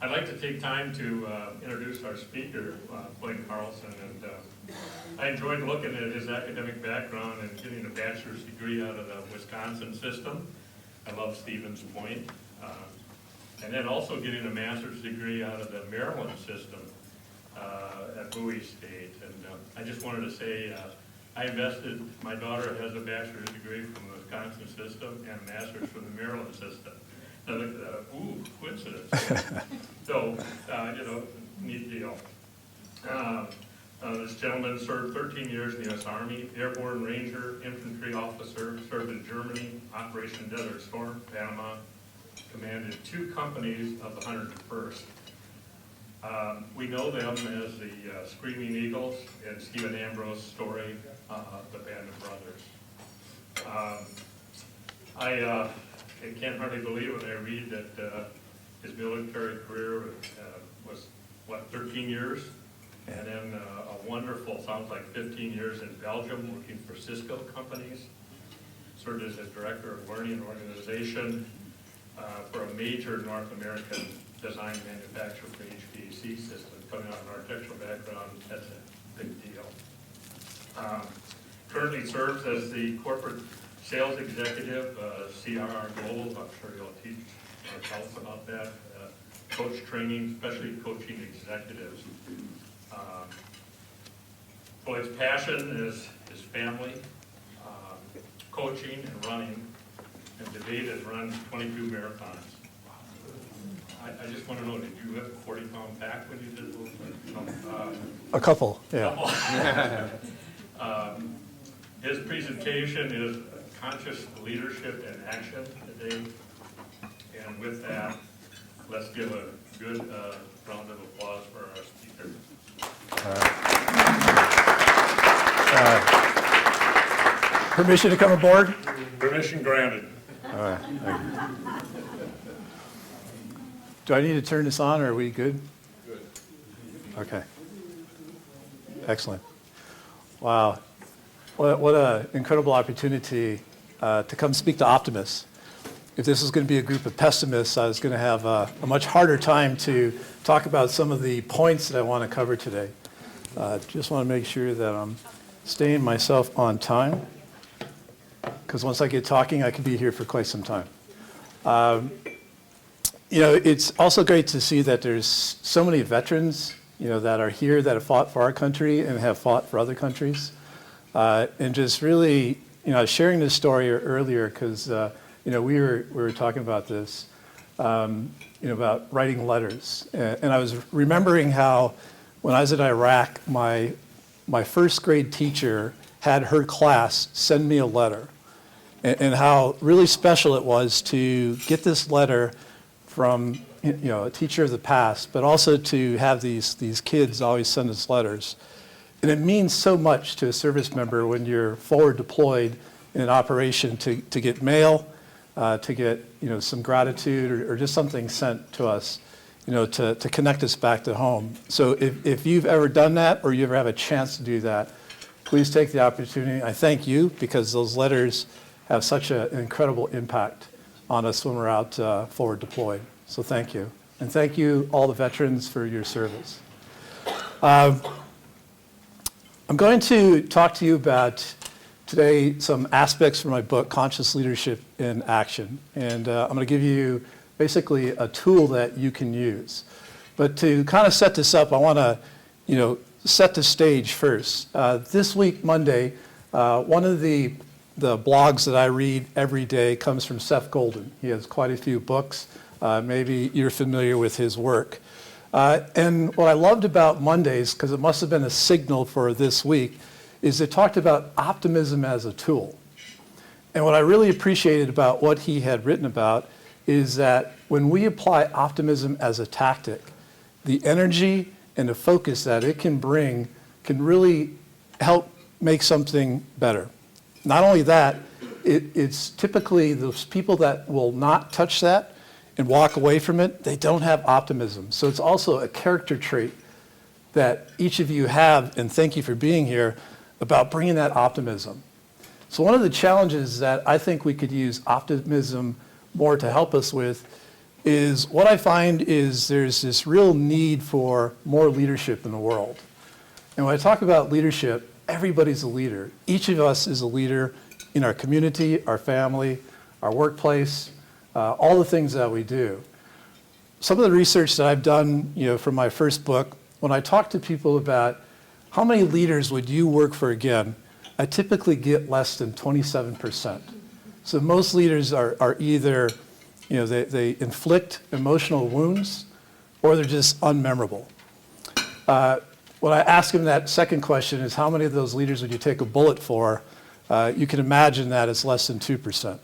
I'd like to take time to introduce our speaker, Floyd Carlson, and I enjoyed looking at his academic background and getting a bachelor's degree out of the Wisconsin system. I love Stevens Point. And then also getting a master's degree out of the Maryland system at Bowie State. And I just wanted to say, my daughter has a bachelor's degree from the Wisconsin system and a master's from the Maryland system. I looked at that, ooh, coincidence. So, neat deal. This gentleman served 13 years in the U.S. Army, Airborne Ranger, Infantry Officer, served in Germany, Operation Desert Storm, Panama, commanded 2 companies of the 101st. We know them as the Screaming Eagles and Stephen Ambrose's story, The Band of Brothers. I can't hardly believe when I read that his military career was, 13 years? And then a wonderful, sounds like 15 years in Belgium working for Cisco companies. Served as a director of learning and organization for a major North American design manufacturer for HVAC systems. Coming out of an architectural background, that's a big deal. Currently serves as the corporate sales executive, CRR Global. I'm sure you'll tell us about that. Coach training, especially coaching executives. Floyd's passion is his family, coaching and running, and to date has run 22 marathons. I just want to know, did you have a 40-pound pack when you did those? A couple, yeah. His presentation is conscious leadership and action today. And with that, let's give a good round of applause for our speaker. Permission to come aboard? Permission granted. All right. Thank you. Do I need to turn this on, or are we good? Good. Okay. Excellent. Wow. What an incredible opportunity to come speak to optimists. If this was going to be a group of pessimists, I was going to have a much harder time to talk about some of the points that I want to cover today. Just want to make sure that I'm staying myself on time, because once I get talking, I could be here for quite some time. It's also great to see that there's so many veterans, that are here that have fought for our country and have fought for other countries. And just really, I was sharing this story earlier because, we were talking about this, about writing letters. And I was remembering how when I was in Iraq, my first grade teacher had her class send me a letter, and how really special it was to get this letter from a teacher of the past, but also to have these kids always send us letters. And it means so much to a service member when you're forward deployed in an operation to get mail, to get some gratitude or just something sent to us, to connect us back to home. So if you've ever done that or you ever have a chance to do that, please take the opportunity. I thank you, because those letters have such an incredible impact on us when we're out forward deployed. So thank you. And thank you, all the veterans, for your service. I'm going to talk to you about today some aspects from my book, Conscious Leadership in Action. And I'm going to give you basically a tool that you can use. But to kind of set this up, I want to, set the stage first. This week, Monday, one of the blogs that I read every day comes from Seth Golden. He has quite a few books. Maybe you're familiar with his work. And what I loved about Mondays, because it must have been a signal for this week, is it talked about optimism as a tool. And what I really appreciated about what he had written about is that when we apply optimism as a tactic, the energy and the focus that it can bring can really help make something better. Not only that, it's typically those people that will not touch that and walk away from it, they don't have optimism. So it's also a character trait that each of you have, and thank you for being here, about bringing that optimism. So one of the challenges that I think we could use optimism more to help us with is what I find is there's this real need for more leadership in the world. And when I talk about leadership, everybody's a leader. Each of us is a leader in our community, our family, our workplace, all the things that we do. Some of the research that I've done, from my first book, when I talk to people about how many leaders would you work for again, I typically get less than 27%. So most leaders are either, they inflict emotional wounds or they're just unmemorable. When I ask them that second question is how many of those leaders would you take a bullet for, you can imagine that it's less than 2%.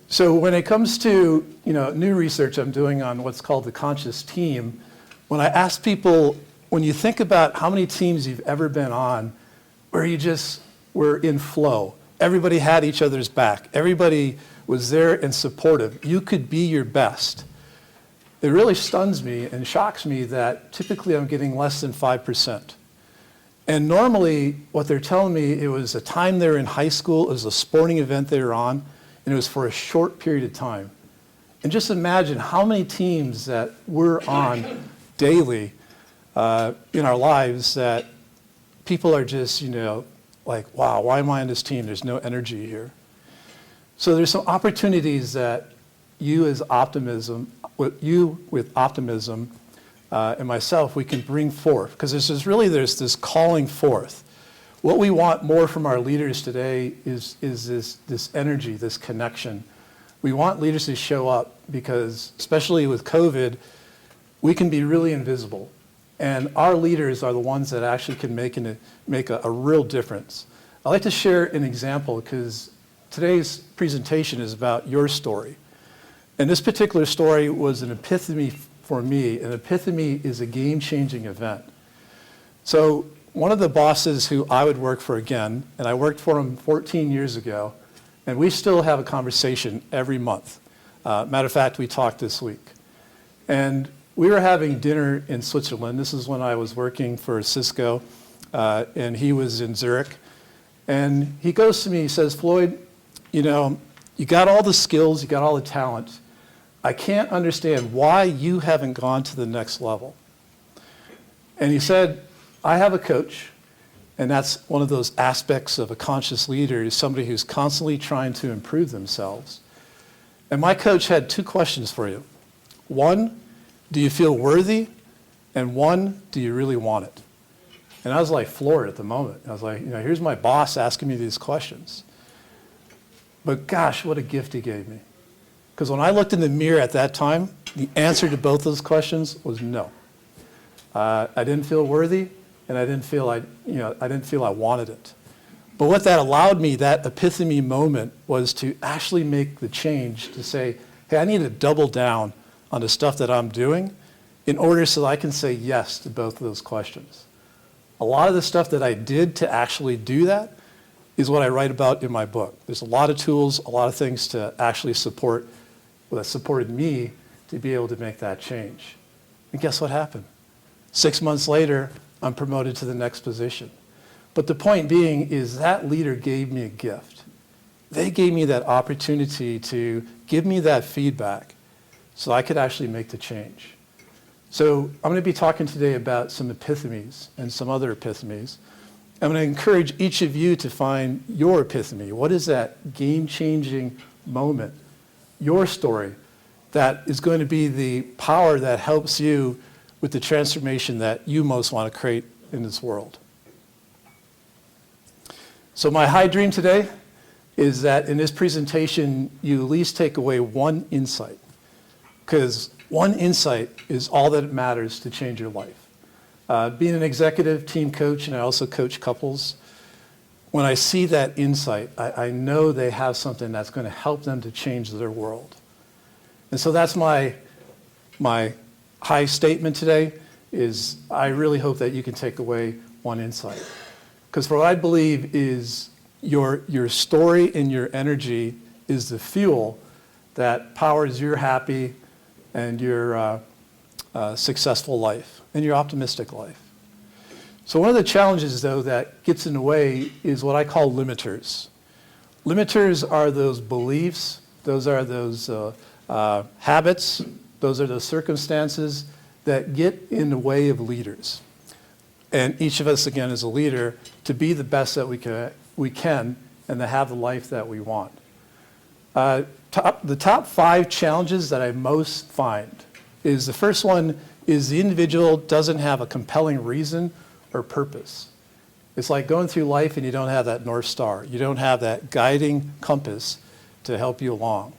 So when it comes to new research I'm doing on what's called the conscious team, when I ask people, when you think about how many teams you've ever been on where you just were in flow, everybody had each other's back, everybody was there and supportive, you could be your best. It really stuns me and shocks me that typically I'm getting less than 5%. And normally what they're telling me, it was a time they were in high school, it was a sporting event they were on, and it was for a short period of time. And just imagine how many teams that we're on daily in our lives that people are just, like, wow, why am I on this team? There's no energy here. So there's some opportunities that you with optimism, and myself, we can bring forth. Because there's this calling forth. What we want more from our leaders today is this energy, this connection. We want leaders to show up because, especially with COVID, we can be really invisible. And our leaders are the ones that actually can make a real difference. I'd like to share an example because today's presentation is about your story. And this particular story was an epiphany for me. An epiphany is a game-changing event. So one of the bosses who I would work for again, and I worked for him 14 years ago, and we still have a conversation every month. Matter of fact, we talked this week. And we were having dinner in Switzerland. This is when I was working for Cisco, and he was in Zurich. And he goes to me, he says, Floyd, you got all the skills, you got all the talent. I can't understand why you haven't gone to the next level. And he said, I have a coach, and that's one of those aspects of a conscious leader, is somebody who's constantly trying to improve themselves. And my coach had two questions for you. One, do you feel worthy? And one, do you really want it? And I was like floored at the moment. I was like, here's my boss asking me these questions. But gosh, what a gift he gave me. Because when I looked in the mirror at that time, the answer to both those questions was no. I didn't feel worthy, and I didn't feel I wanted it. But what that allowed me, that epiphany moment, was to actually make the change to say, hey, I need to double down on the stuff that I'm doing in order so that I can say yes to both of those questions. A lot of the stuff that I did to actually do that is what I write about in my book. There's a lot of tools, a lot of things to actually support, that supported me to be able to make that change. And guess what happened? 6 months later, I'm promoted to the next position. But the point being is that leader gave me a gift. They gave me that opportunity to give me that feedback so I could actually make the change. So I'm going to be talking today about some epiphanies and some other epiphanies. I'm going to encourage each of you to find your epiphany. What is that game-changing moment, your story, that is going to be the power that helps you with the transformation that you most want to create in this world? So my high dream today is that in this presentation, you at least take away one insight, because one insight is all that matters to change your life. Being an executive team coach, and I also coach couples, when I see that insight, I know they have something that's going to help them to change their world. And so that's my high statement today, is I really hope that you can take away one insight. Because what I believe is your story and your energy is the fuel that powers your happy and your successful life and your optimistic life. So one of the challenges, though, that gets in the way is what I call limiters. Limiters are those beliefs, those are those Habits, those are the circumstances that get in the way of leaders. And each of us, again, is a leader to be the best that we can and to have the life that we want. The top 5 challenges that I most find is the first one is the individual doesn't have a compelling reason or purpose. It's like going through life and you don't have that North Star. You don't have that guiding compass to help you along.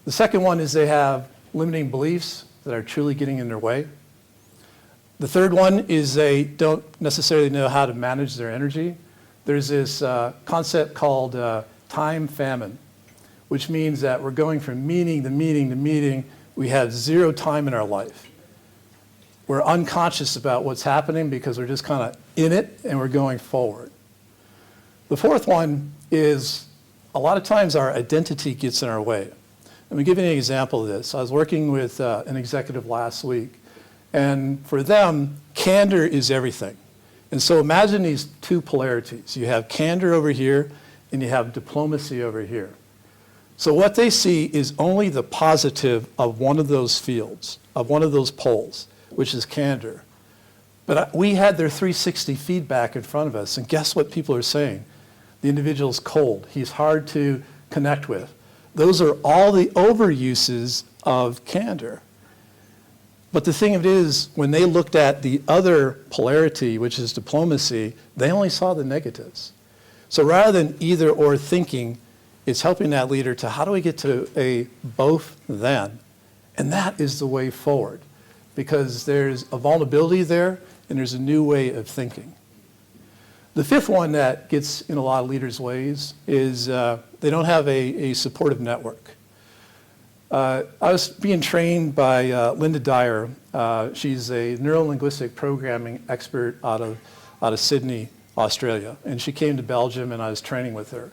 The second one is they have limiting beliefs that are truly getting in their way. The third one is they don't necessarily know how to manage their energy. There's this concept called time famine, which means that we're going from meeting to meeting to meeting. We have zero time in our life. We're unconscious about what's happening because we're just kind of in it and we're going forward. The fourth one is a lot of times our identity gets in our way. Let me give you an example of this. I was working with an executive last week, and for them, candor is everything. And so imagine these two polarities. You have candor over here, and you have diplomacy over here. So what they see is only the positive of one of those fields, of one of those poles, which is candor. But we had their 360 feedback in front of us, and guess what people are saying? The individual's cold. He's hard to connect with. Those are all the overuses of candor. But the thing of it is, when they looked at the other polarity, which is diplomacy, they only saw the negatives. So rather than either or thinking, it's helping that leader to how do we get to a both then? And that is the way forward, because there's a vulnerability there and there's a new way of thinking. The fifth one that gets in a lot of leaders' ways is they don't have a supportive network. I was being trained by Linda Dyer. She's a neuro-linguistic programming expert out of Sydney, Australia. And she came to Belgium and I was training with her.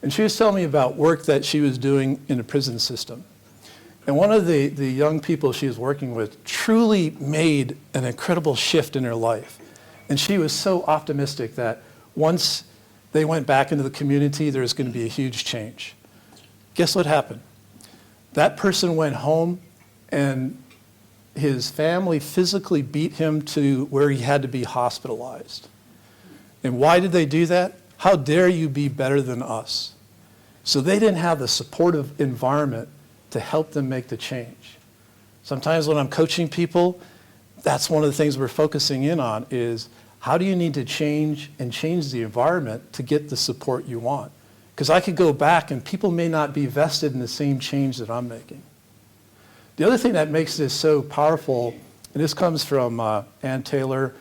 And she was telling me about work that she was doing in the prison system. And one of the young people she was working with truly made an incredible shift in her life. And she was so optimistic that once they went back into the community, there was going to be a huge change. Guess what happened? That person went home and his family physically beat him to where he had to be hospitalized. And why did they do that? How dare you be better than us? So they didn't have the supportive environment to help them make the change. Sometimes when I'm coaching people, that's one of the things we're focusing in on is how do you need to change and change the environment to get the support you want? Because I could go back and people may not be vested in the same change that I'm making. The other thing that makes this so powerful, and this comes from Ann Taylor,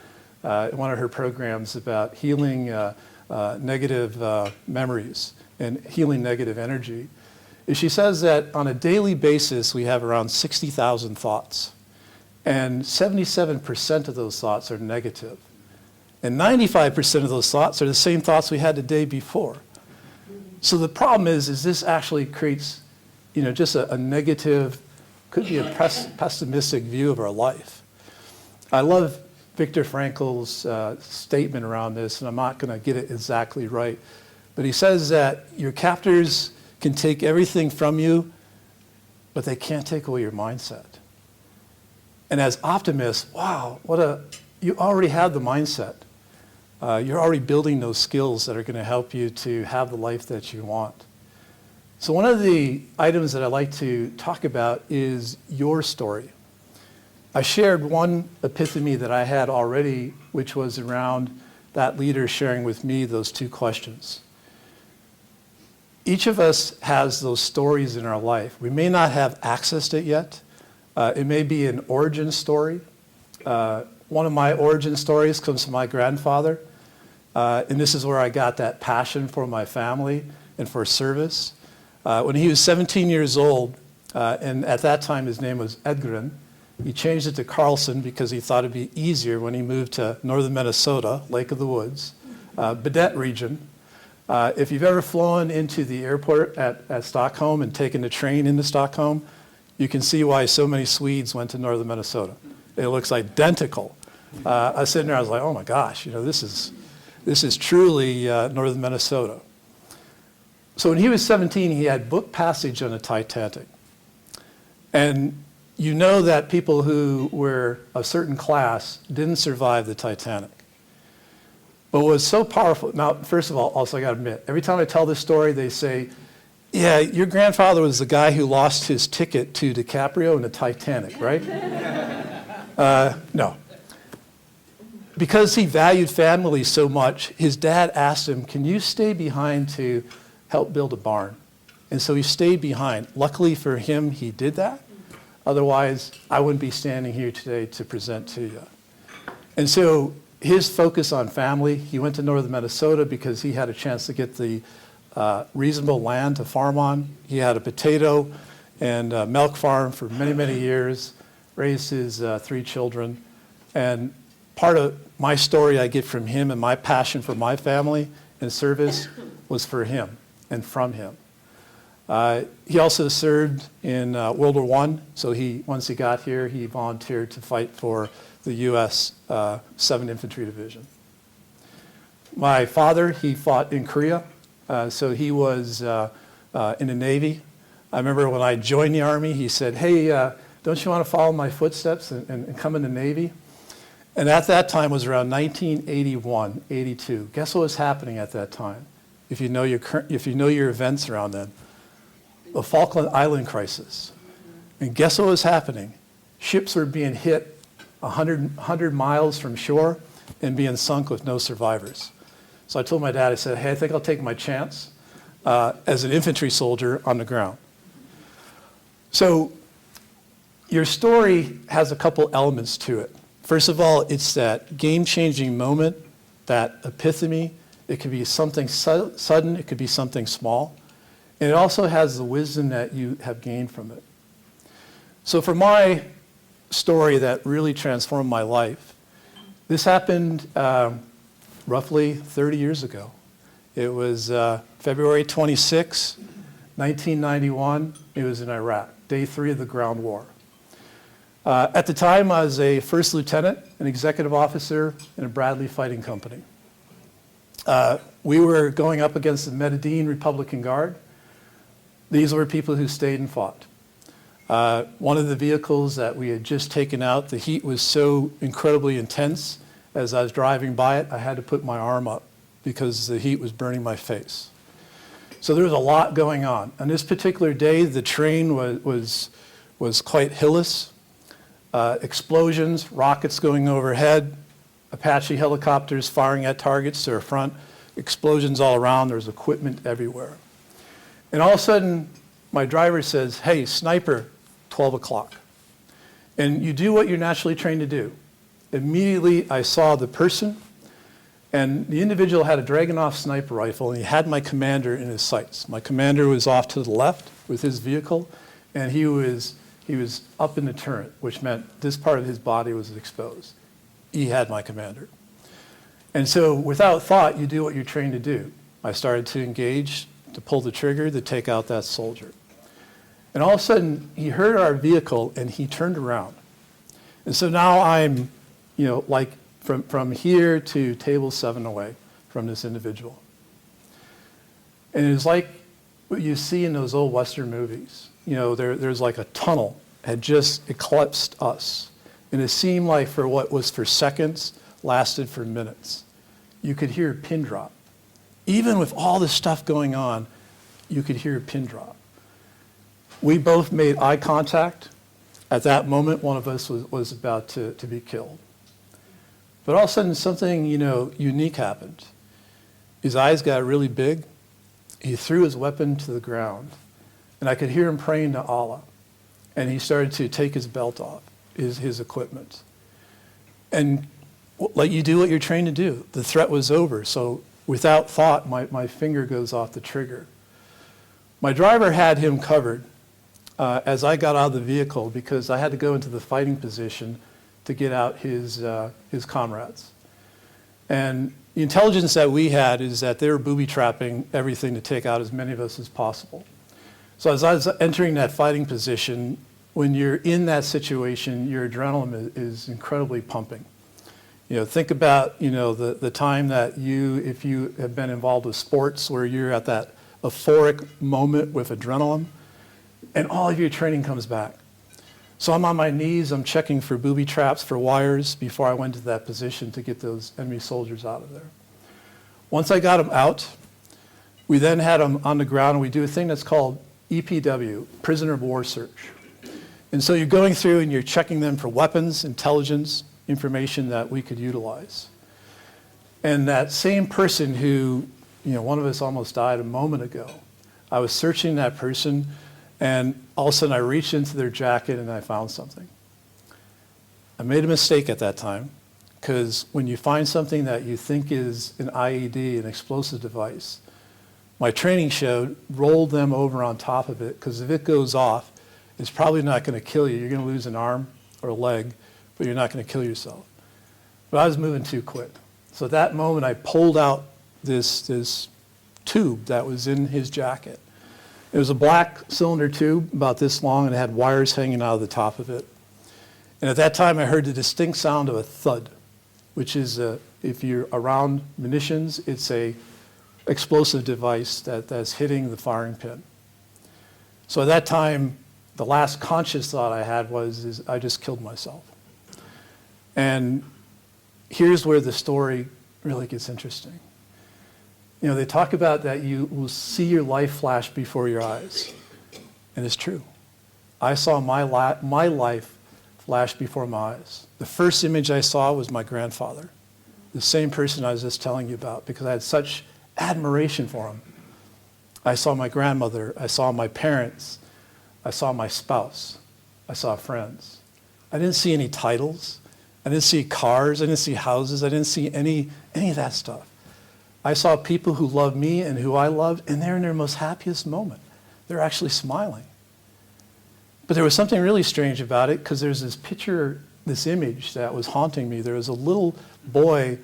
in one of her programs about healing negative memories and healing negative energy, is she says that on a daily basis we have around 60,000 thoughts. And 77% of those thoughts are negative. And 95% of those thoughts are the same thoughts we had the day before. So the problem is this actually creates, just a negative, could be a pessimistic view of our life. I love Viktor Frankl's statement around this, and I'm not going to get it exactly right, but he says that your captors can take everything from you, but they can't take away your mindset. And as optimists, wow, you already have the mindset. You're already building those skills that are going to help you to have the life that you want. So one of the items that I like to talk about is your story. I shared one epiphany that I had already, which was around that leader sharing with me those two questions. Each of us has those stories in our life. We may not have accessed it yet. It may be an origin story. One of my origin stories comes from my grandfather. And this is where I got that passion for my family and for service. When he was 17 years old, and at that time his name was Edgren, he changed it to Carlson because he thought it'd be easier when he moved to northern Minnesota, Lake of the Woods, Baudette region. If you've ever flown into the airport at Stockholm and taken the train into Stockholm, you can see why so many Swedes went to northern Minnesota. It looks identical. I was sitting there, I was like, oh my gosh, this is truly northern Minnesota. So when he was 17, he had book passage on the Titanic. And you know that people who were a certain class didn't survive the Titanic. But what was so powerful, now, first of all, also I got to admit, every time I tell this story, they say, yeah, your grandfather was the guy who lost his ticket to DiCaprio in the Titanic, right? No. Because he valued family so much, his dad asked him, can you stay behind to help build a barn? And so he stayed behind. Luckily for him, he did that. Otherwise, I wouldn't be standing here today to present to you. And so his focus on family, he went to northern Minnesota because he had a chance to get the reasonable land to farm on. He had a potato and milk farm for many, many years, raised his 3 children. And part of my story I get from him and my passion for my family and service was for him and from him. He also served in World War I, so once he got here, he volunteered to fight for the U.S. 7th Infantry Division. My father, he fought in Korea, so he was in the Navy. I remember when I joined the Army, he said, hey, don't you want to follow my footsteps and come in the Navy? And at that time was around 1981, 82. Guess what was happening at that time? If you know your events around then. The Falkland Island crisis. And guess what was happening? Ships were being hit 100 miles from shore and being sunk with no survivors. So I told my dad, I said, hey, I think I'll take my chance as an infantry soldier on the ground. So your story has a couple elements to it. First of all, it's that game-changing moment, that epiphany. It could be something sudden, it could be something small. And it also has the wisdom that you have gained from it. So for my story that really transformed my life, this happened roughly 30 years ago. It was February 26, 1991. It was in Iraq, day 3 of the ground war. At the time, I was a first lieutenant, an executive officer in a Bradley fighting company. We were going up against the Medellin Republican Guard. These were people who stayed and fought. One of the vehicles that we had just taken out, the heat was so incredibly intense. As I was driving by it, I had to put my arm up because the heat was burning my face. So there was a lot going on. On this particular day, the terrain was quite hilly. Explosions, rockets going overhead, Apache helicopters firing at targets to our front, explosions all around, there was equipment everywhere. And all of a sudden, my driver says, hey, sniper, 12 o'clock. And you do what you're naturally trained to do. Immediately, I saw the person, and the individual had a Dragunov sniper rifle, and he had my commander in his sights. My commander was off to the left with his vehicle, and he was up in the turret, which meant this part of his body was exposed. He had my commander. And so without thought, you do what you're trained to do. I started to engage, to pull the trigger, to take out that soldier. And all of a sudden, he heard our vehicle, and he turned around. And so now I'm, like from here to table 7 away from this individual. And it was like what you see in those old Western movies. There's like a tunnel had just eclipsed us. And it seemed like for what was for seconds, lasted for minutes. You could hear a pin drop. Even with all this stuff going on, you could hear a pin drop. We both made eye contact. At that moment, one of us was about to be killed. But all of a sudden, something unique happened. His eyes got really big. He threw his weapon to the ground. And I could hear him praying to Allah. And he started to take his belt off, his equipment. And like you do what you're trained to do. The threat was over. So without thought, my finger goes off the trigger. My driver had him covered as I got out of the vehicle because I had to go into the fighting position to get out his comrades. And the intelligence that we had is that they were booby-trapping everything to take out as many of us as possible. So as I was entering that fighting position, when you're in that situation, your adrenaline is incredibly pumping. Think about, the time that if you have been involved with sports where you're at that euphoric moment with adrenaline, and all of your training comes back. So I'm on my knees, I'm checking for booby traps, for wires, before I went to that position to get those enemy soldiers out of there. Once I got them out, we then had them on the ground, and we do a thing that's called EPW, prisoner of war search. And so you're going through and you're checking them for weapons, intelligence, information that we could utilize. And that same person who, one of us almost died a moment ago, I was searching that person, and all of a sudden I reached into their jacket and I found something. I made a mistake at that time, because when you find something that you think is an IED, an explosive device, my training showed, roll them over on top of it, because if it goes off, it's probably not going to kill you. You're going to lose an arm or a leg, but you're not going to kill yourself. But I was moving too quick. So at that moment, I pulled out this tube that was in his jacket. It was a black cylinder tube, about this long, and it had wires hanging out of the top of it. And at that time, I heard the distinct sound of a thud, which is, if you're around munitions, it's a explosive device that's hitting the firing pin. So at that time, the last conscious thought I had was I just killed myself. And here's where the story really gets interesting. They talk about that you will see your life flash before your eyes. And it's true. I saw my life flash before my eyes. The first image I saw was my grandfather, the same person I was just telling you about, because I had such admiration for him. I saw my grandmother, I saw my parents, I saw my spouse, I saw friends. I didn't see any titles, I didn't see cars, I didn't see houses, I didn't see any of that stuff. I saw people who loved me and who I loved, and they're in their most happiest moment. They're actually smiling. But there was something really strange about it, because there's this picture, this image that was haunting me. There was a little boy,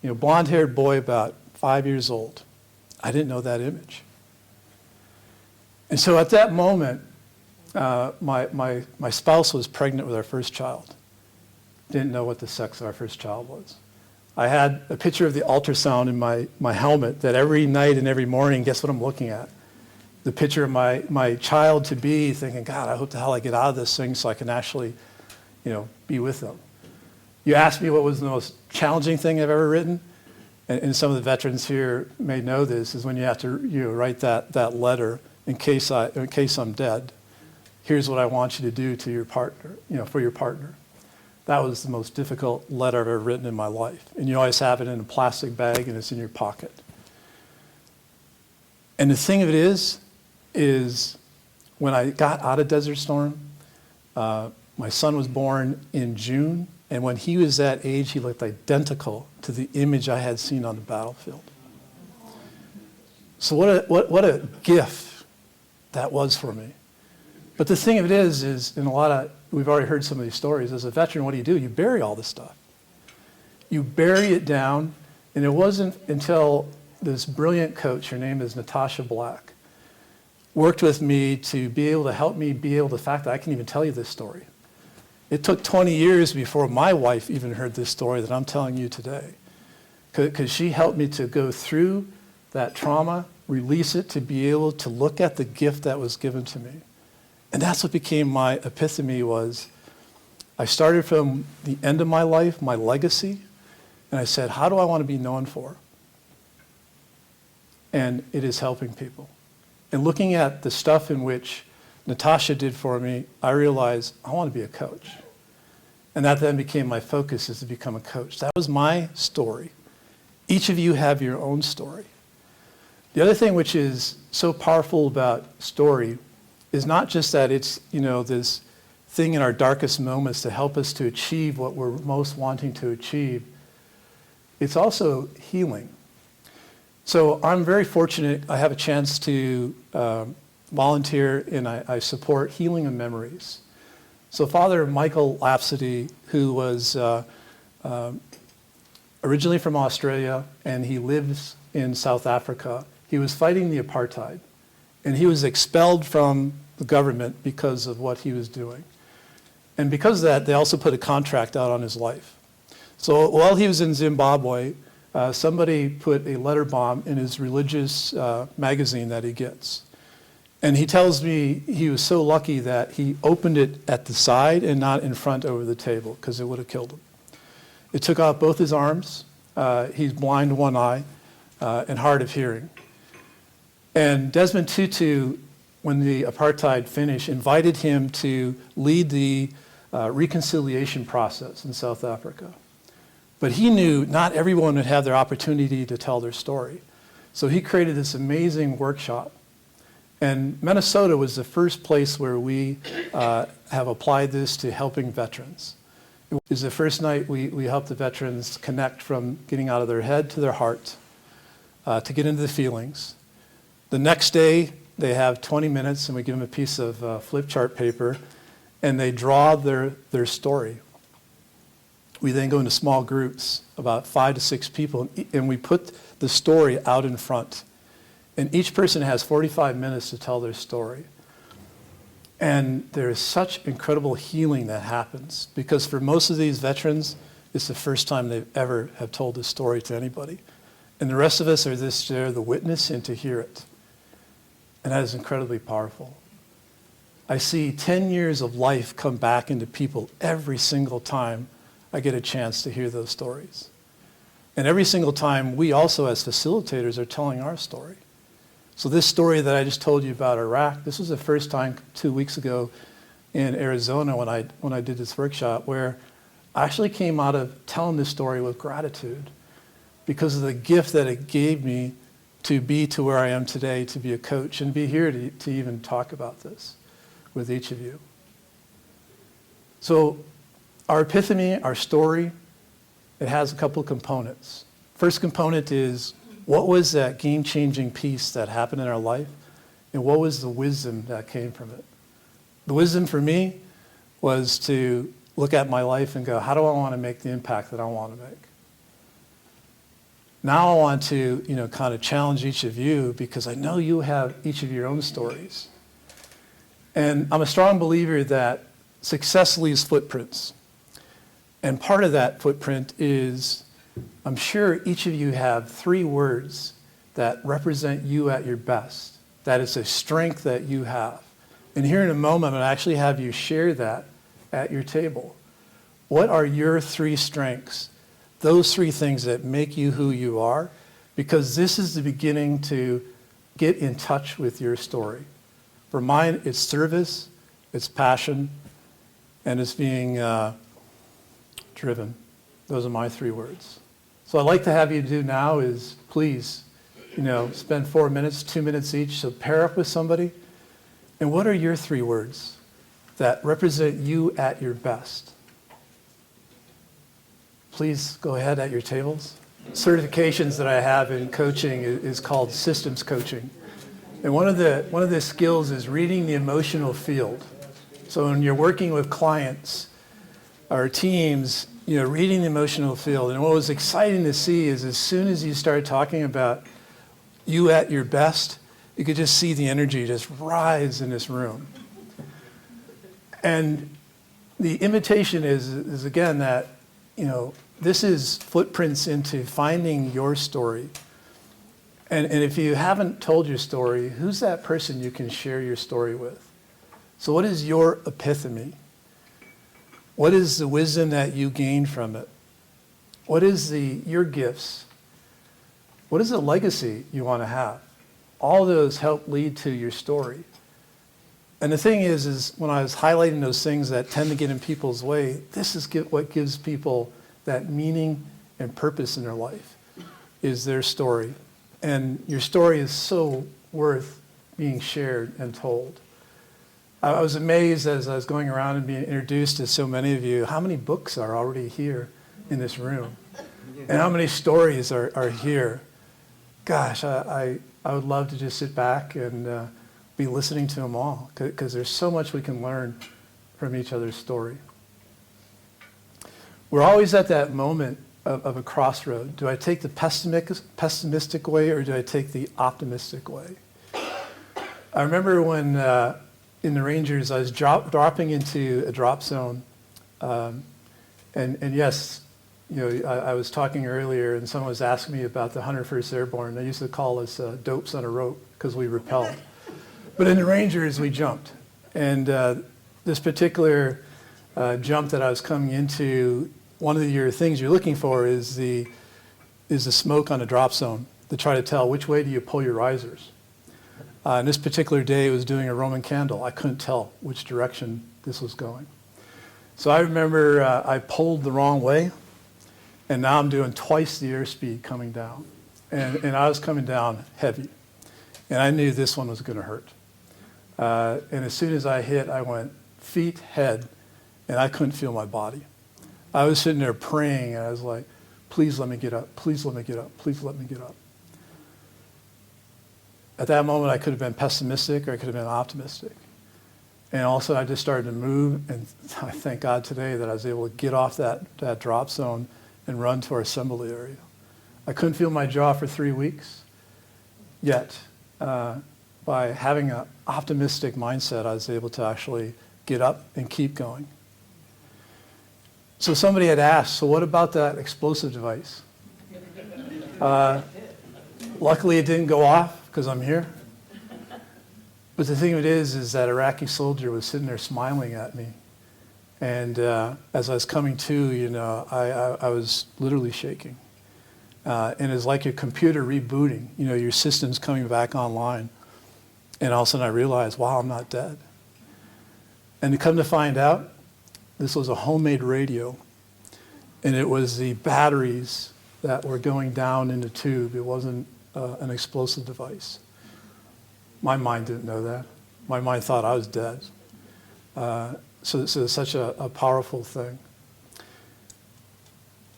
blonde-haired boy about 5 years old. I didn't know that image. And so at that moment, my spouse was pregnant with our first child. Didn't know what the sex of our first child was. I had a picture of the ultrasound in my helmet that every night and every morning, guess what I'm looking at? The picture of my child-to-be, thinking, God, I hope the hell I get out of this thing so I can actually, be with them. You asked me what was the most challenging thing I've ever written, and some of the veterans here may know this, is when you have to write that letter, in case I'm dead, here's what I want you to do to your partner, for your partner. That was the most difficult letter I've ever written in my life. And you always have it in a plastic bag and it's in your pocket. And the thing of it is when I got out of Desert Storm, my son was born in June, and when he was that age, he looked identical to the image I had seen on the battlefield. So what a gift that was for me. But the thing of it is in we've already heard some of these stories. As a veteran, what do? You bury all this stuff. You bury it down, and it wasn't until this brilliant coach, her name is Natasha Black, worked with me to be able to help me the fact that I can even tell you this story. It took 20 years before my wife even heard this story that I'm telling you today, because she helped me to go through that trauma, release it, to be able to look at the gift that was given to me. And that's what became my epiphany. Was I started from the end of my life, my legacy, and I said, how do I want to be known for? And it is helping people. And looking at the stuff in which Natasha did for me, I realized I want to be a coach. And that then became my focus, is to become a coach. That was my story. Each of you have your own story. The other thing which is so powerful about story is not just that it's, this thing in our darkest moments to help us to achieve what we're most wanting to achieve. It's also healing. So I'm very fortunate. I have a chance to volunteer, and I support healing of memories. So Father Michael Lapsity, who was originally from Australia, and he lives in South Africa, he was fighting the apartheid. And he was expelled from the government because of what he was doing. And because of that, they also put a contract out on his life. So while he was in Zimbabwe, somebody put a letter bomb in his religious magazine that he gets. And he tells me he was so lucky that he opened it at the side and not in front over the table, because it would have killed him. It took out both his arms. He's blind in one eye and hard of hearing. And Desmond Tutu, when the apartheid finished, invited him to lead the reconciliation process in South Africa. But he knew not everyone would have their opportunity to tell their story. So he created this amazing workshop. And Minnesota was the first place where we have applied this to helping veterans. It was the first night we helped the veterans connect from getting out of their head to their heart, to get into the feelings. The next day, they have 20 minutes, and we give them a piece of flip chart paper, and they draw their story. We then go into small groups, about 5 to 6 people, and we put the story out in front. And each person has 45 minutes to tell their story. And there is such incredible healing that happens, because for most of these veterans, it's the first time they've ever have told this story to anybody. And the rest of us are just there, the witness, and to hear it. And that is incredibly powerful. I see 10 years of life come back into people every single time I get a chance to hear those stories. And every single time, we also as facilitators are telling our story. So this story that I just told you about Iraq, this was the first time 2 weeks ago in Arizona when I did this workshop, where I actually came out of telling this story with gratitude because of the gift that it gave me to be to where I am today, to be a coach, and be here to even talk about this with each of you. So our epiphany, our story, it has a couple of components. First component is, what was that game-changing piece that happened in our life, and what was the wisdom that came from it? The wisdom for me was to look at my life and go, how do I want to make the impact that I want to make? Now I want to, kind of challenge each of you, because I know you have each of your own stories. And I'm a strong believer that success leaves footprints. And part of that footprint is, I'm sure each of you have 3 words that represent you at your best. That is a strength that you have. And here in a moment, I'm going to actually have you share that at your table. What are your 3 strengths? Those 3 things that make you who you are, because this is the beginning to get in touch with your story. For mine, it's service, it's passion, and it's being driven. Those are my 3 words. So I'd like to have you do now is, please, spend 4 minutes, 2 minutes each, so pair up with somebody. And what are your 3 words that represent you at your best? Please go ahead at your tables. Certifications that I have in coaching is called systems coaching. And one of the skills is reading the emotional field. So when you're working with clients or teams, reading the emotional field. And what was exciting to see is, as soon as you started talking about you at your best, you could just see the energy just rise in this room. And the invitation is again that, this is footprints into finding your story. And if you haven't told your story, who's that person you can share your story with? So what is your epiphany? What is the wisdom that you gained from it? What is your gifts? What is the legacy you want to have? All those help lead to your story. And the thing is when I was highlighting those things that tend to get in people's way, this is what gives people that meaning and purpose in their life, is their story. And your story is so worth being shared and told. I was amazed as I was going around and being introduced to so many of you, how many books are already here in this room, and how many stories are here. Gosh, I would love to just sit back and be listening to them all, because there's so much we can learn from each other's story. We're always at that moment of a crossroad. Do I take the pessimistic way, or do I take the optimistic way? I remember when in the Rangers, I was dropping into a drop zone. And yes, I was talking earlier, and someone was asking me about the 101st Airborne. They used to call us dopes on a rope because we repelled. But in the Rangers, we jumped. And this particular jump that I was coming into, one of your things you're looking for is the smoke on the drop zone to try to tell which way do you pull your risers. And this particular day, it was doing a Roman candle. I couldn't tell which direction this was going. So I remember I pulled the wrong way, and now I'm doing twice the airspeed coming down. And I was coming down heavy. And I knew this one was going to hurt. And as soon as I hit, I went feet, head, and I couldn't feel my body. I was sitting there praying, and I was like, please let me get up. Please let me get up. Please let me get up. At that moment, I could have been pessimistic or I could have been optimistic. And all of a sudden, I just started to move, and I thank God today that I was able to get off that drop zone and run to our assembly area. I couldn't feel my jaw for 3 weeks, yet by having an optimistic mindset, I was able to actually get up and keep going. So somebody had asked, so what about that explosive device? Luckily, it didn't go off because I'm here. But the thing of it is that Iraqi soldier was sitting there smiling at me. And as I was coming to, I was literally shaking. And it's like your computer rebooting, your system's coming back online. And all of a sudden I realized, wow, I'm not dead. And to come to find out, this was a homemade radio. And it was the batteries that were going down in the tube. It wasn't an explosive device. My mind didn't know that. My mind thought I was dead. So it's such a powerful thing.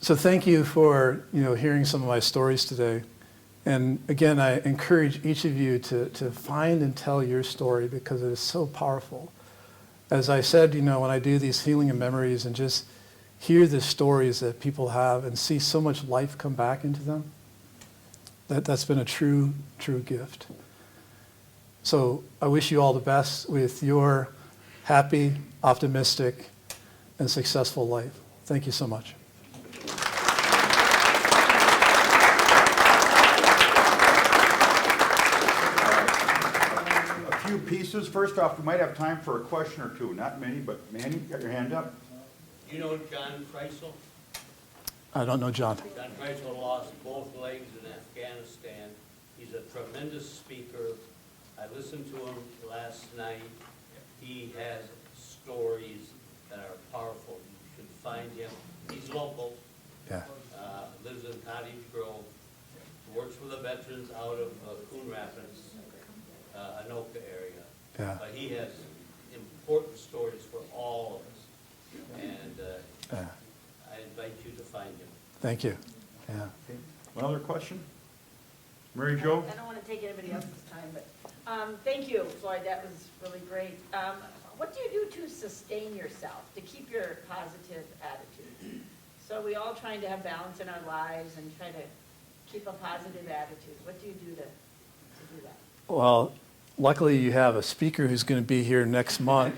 So thank you for hearing some of my stories today. And again, I encourage each of you to find and tell your story because it is so powerful. As I said, when I do these healing and memories and just hear the stories that people have and see so much life come back into them, that's been a true gift. So I wish you all the best with your happy, optimistic, and successful life. Thank you so much. A few pieces. First off, we might have time for a question or two. Not many, but Manny, you got your hand up? You know John Kreisel? I don't know John. John Kreisel lost both legs in Afghanistan. He's a tremendous speaker. I listened to him last night. He has stories that are powerful. You should find him. He's local. Yeah. Lives in Cottage Grove. Works with the veterans out of Coon Rapids, Anoka area. Yeah. But he has important stories for all of us. And I invite you to find him. Thank you. Yeah. Okay. One other question? Mary Jo? I don't want to take anybody else's time, but thank you, Floyd. That was really great. What do you do to sustain yourself, to keep your positive attitude? So we all trying to have balance in our lives and try to keep a positive attitude. What do you do to do that? Well, luckily you have a speaker who's going to be here next month,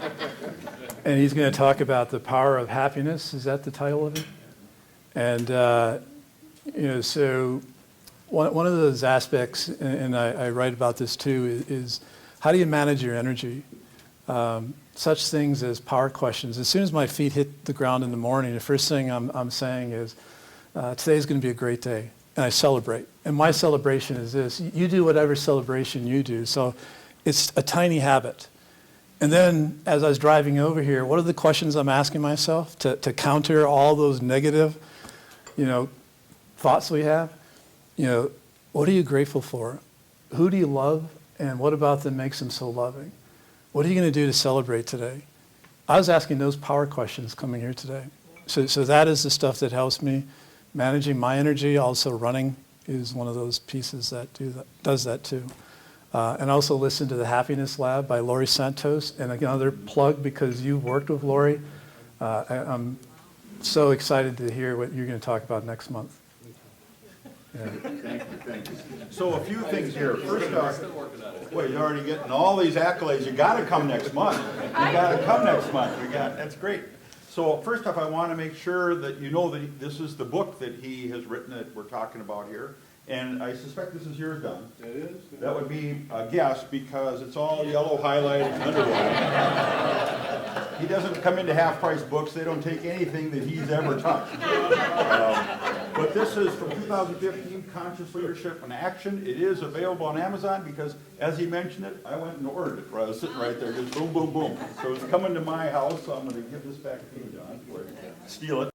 and he's going to talk about the power of happiness. Is that the title of it? And, so one of those aspects, and I write about this too, is how do you manage your energy? Such things as power questions. As soon as my feet hit the ground in the morning, the first thing I'm saying is, today's going to be a great day, and I celebrate. And my celebration is this: you do whatever celebration you do. So it's a tiny habit. And then as I was driving over here, what are the questions I'm asking myself to counter all those negative, thoughts we have? What are you grateful for? Who do you love? And what about them makes them so loving? What are you going to do to celebrate today? I was asking those power questions coming here today. So that is the stuff that helps me. Managing my energy, also running is one of those pieces that does that too. And also listen to the Happiness Lab by Laurie Santos. And another plug, because you've worked with Laurie, I'm so excited to hear what you're going to talk about next month. Yeah. Thank you. So a few things here. First off, well, you're already getting all these accolades. You got to come next month. That's great. So first off, I want to make sure that you know that this is the book that he has written that we're talking about here. And I suspect this is yours, Don. It is. That would be a guess because it's all yellow highlighted and underlined. He doesn't come into half-price books. They don't take anything that he's ever touched. But this is from 2015, Conscious Leadership in Action. It is available on Amazon because, as he mentioned it, I went and ordered it. I was sitting right there, just boom, boom, boom. So it's coming to my house, so I'm going to give this back to you, Don, or steal it.